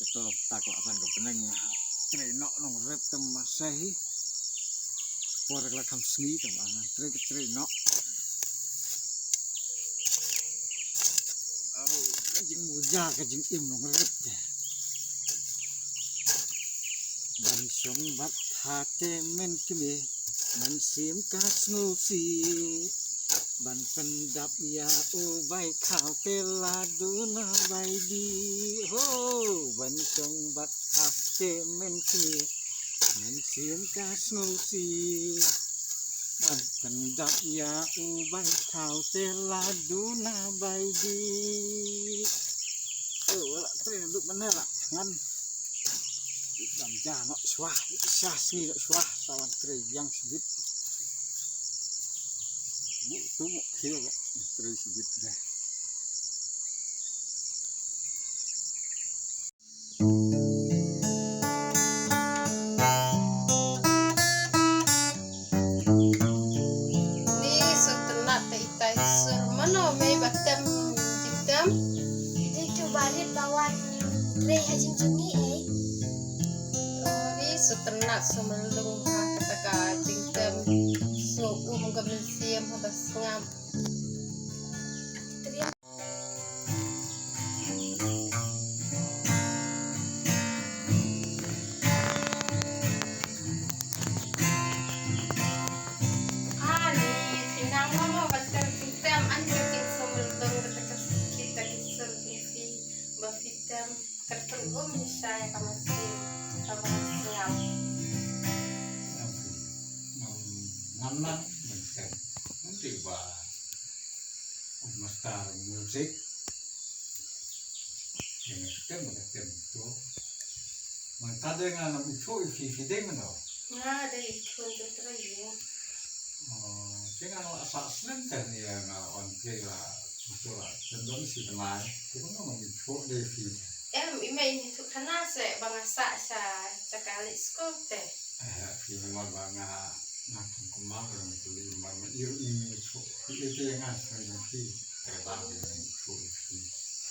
Kita takut orang kepeneng trenok nong rep temasahi. Porek lah kam seni teman trenok. Oh, kajing muja kajing im nong rep deh. Ban song bat hate men kime man sim kas ngusi. Ban pendap ya ubai kau teladuna bai di ho ban song bat hate men kime man sim kas ngusi. Ban pendap ya ubai kau teladuna bai di. Lah tren duk mana lah ngan dam janok swah sah sini swah sawan tre yang sebut bu tu mo kira tre sebut dah. Ni setelah taitai sermano me batam jikam Dia coba lihat lawan Ray Hajin Jungi ni setelah semelung kata jikam so gamsiam habas ngam Teriak ni tinang mo batam jikam anjing semelung kata kita kisah TV bafitam tertunggu misalnya kamasin ngam Nganak macam nanti bah master musik yang kita macam tu. Maka dengan itu isi dengan tu. nah dari kunjung terakhir Dengan asal selentar ni yang on kira betul lah. Cenderung si teman kita nak itu dari email itu karena saya bangsa saya cakap sekolah teh film bangga nak kemarin itu lima iru ini itu yang asal yang si terbang dengan itu.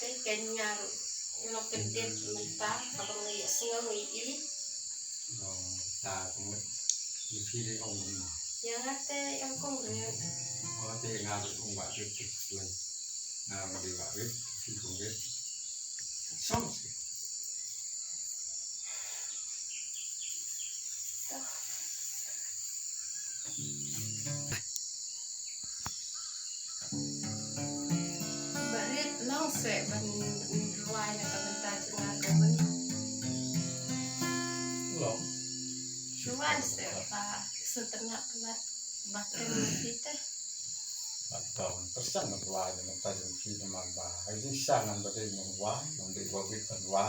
teh kayaknya lo kedip mentah apa nggak singa ini Tak kemudian isi dia orang ini. yang ada yang kongres Orang tu yang harus umbak itu lagi. Nama dia waris, si kongres. Sama sih. balik nong saya ban luai nak bentar cuma kawan Belum. cuman saya pak setengah pelat bahkan kita Atau persen berwah dengan tajam si teman bah. Ini sangat berdiri berwah, memberi wabit berwah.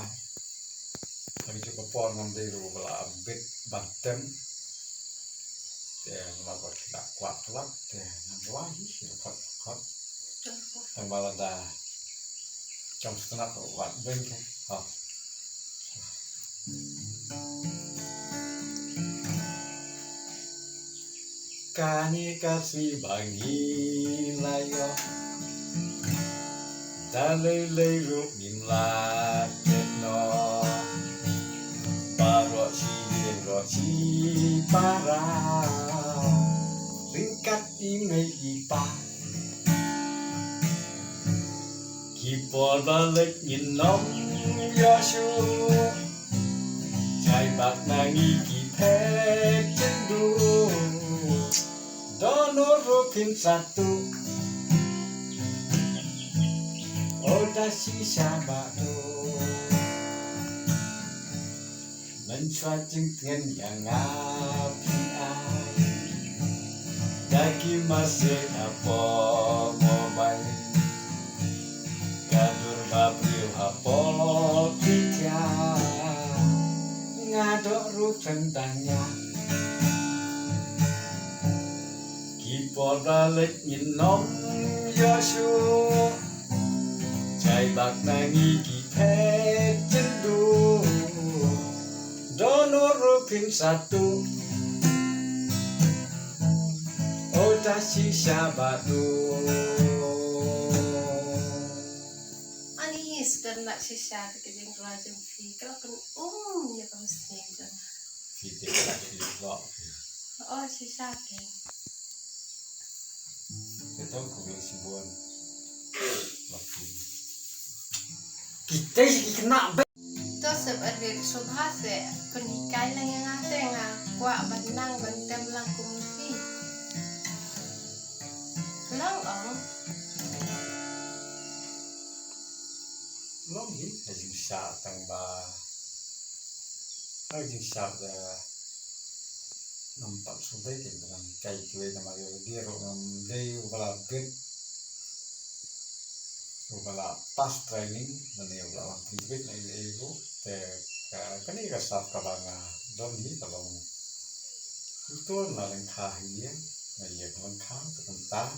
Hari cukup pon memberi belah ambit bantem. Dan melakukan tidak kuat kelak. Dan berwah ini dapat kuat. Tambah dah jam setengah kuat bengkel. Kani kasih bagi layo dalai lerup nimla ketno roci para ringkat imei ipa kipor balik nyinom yashu cai bak nangi kipet cendu Donor rupin satu Oda sisa baru Mencuacing dengan yang api ai Dagi masih apa mobile Gadur babril apa tiga Ngadok rupin tanya Kipor balik nyinom yashu Cai bak nangi kipet cendu Donor rupin satu Oda sisa batu anis dan nak sisa sisa ke jeng rajang fi kalau kan ya kamu sing jan Kita lagi buat. oh sisa ke Kita kulit sibuan. Lagi. Kita sih kena be. to sebagai subhase penikai lang yang ate nga kwa banang bantem lang kumfi lang Long ni, ada syak tambah. Ada syak dah. Nampak sudah kan dengan kai kue nama dia orang dia ubah bed, ubah pas training dan dia ubah orang penjepit na itu. Kan ini kasar kabanga dom ni kalau itu nalang kahia, na ia nalang terkentar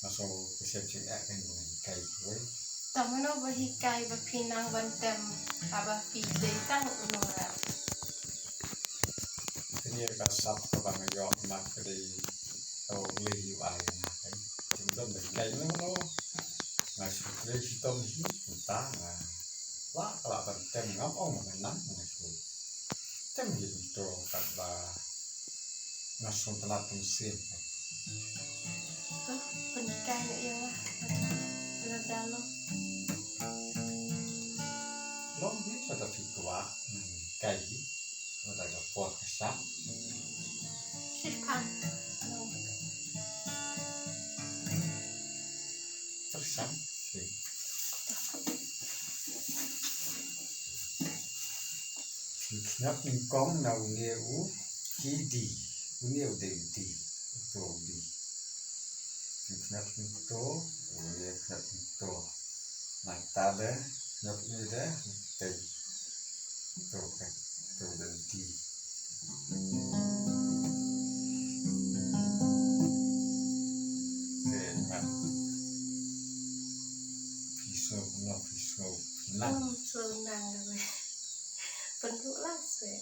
masuk kesepsi akan dengan kai kue. tamano bahikai bapinang bantem aba fi deitang unora Ini kasar kabanga yo nak dari tau lagi ai na kan. Jumlah dari kai ni no. Ngasih dari sitom ni entah lah kalau bertem ngam menang ngasih tem itu kata ngasih telat mesin to penikai na yang lah dalam long ni ada tua kai ada pot kesam sipan tersam Nhấp mình con nào nhiều chỉ đi nhiều đều đi tổ đi nhấp mình tổ nhiều nhấp mình tổ này ta đấy nhấp như thế từ tổ cái tổ đều đi để nhấp phi sâu nặng senangเลยpenduk lah se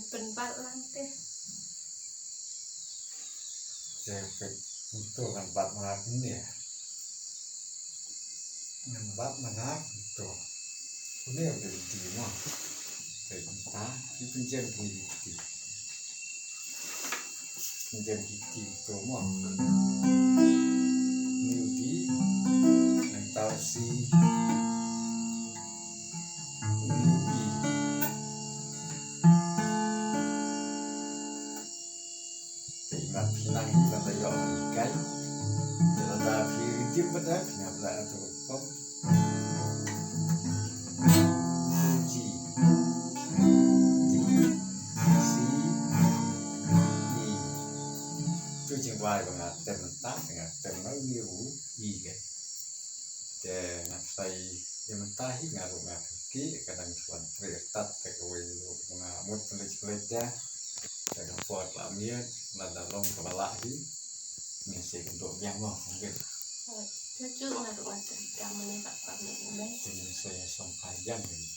penbat lantai Cewek itu kan bat mengap ini ya. Bat mengap itu. Ini udah di mah. Entah di pinjam gigi. Pinjam gigi itu mah. Ini di yang tahu sih. Pinang kita tayo ikan, kalau dah firman pada kenapa tu kom, uji, di, si, i, tu cingwai bangat tementang dengan temenau biru i kan, dengan saya yang mentahi ngaruh ngaki kadang cuan terletak terkawai mengamut pelik-peliknya. Dengan buat lamian, nada long kepala hi, ngisi untuk yang mau mungkin. lucu ngaruh ngaruh kamu nih pak kami ini Jadi saya sampai jam ini.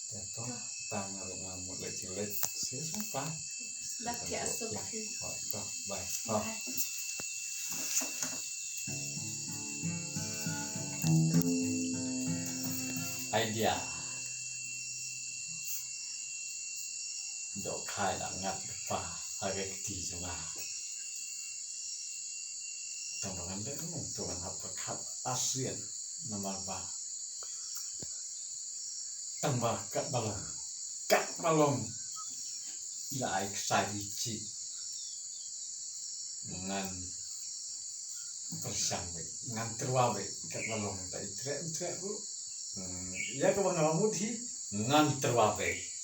Jatuh tangan ngaruh ngamuk lecet, saya sampai. laki asuh Oh, toh, baik. Oh, idea. Dok khai là ngắt và agak di semua. Tambangan dia tuan apa kat ASEAN nomor ba. Tambah kat balong. Ia excited dengan tersampai, dengan terwawe kat balong tadi trek bu. Ya ke bang namudi dengan terwawe.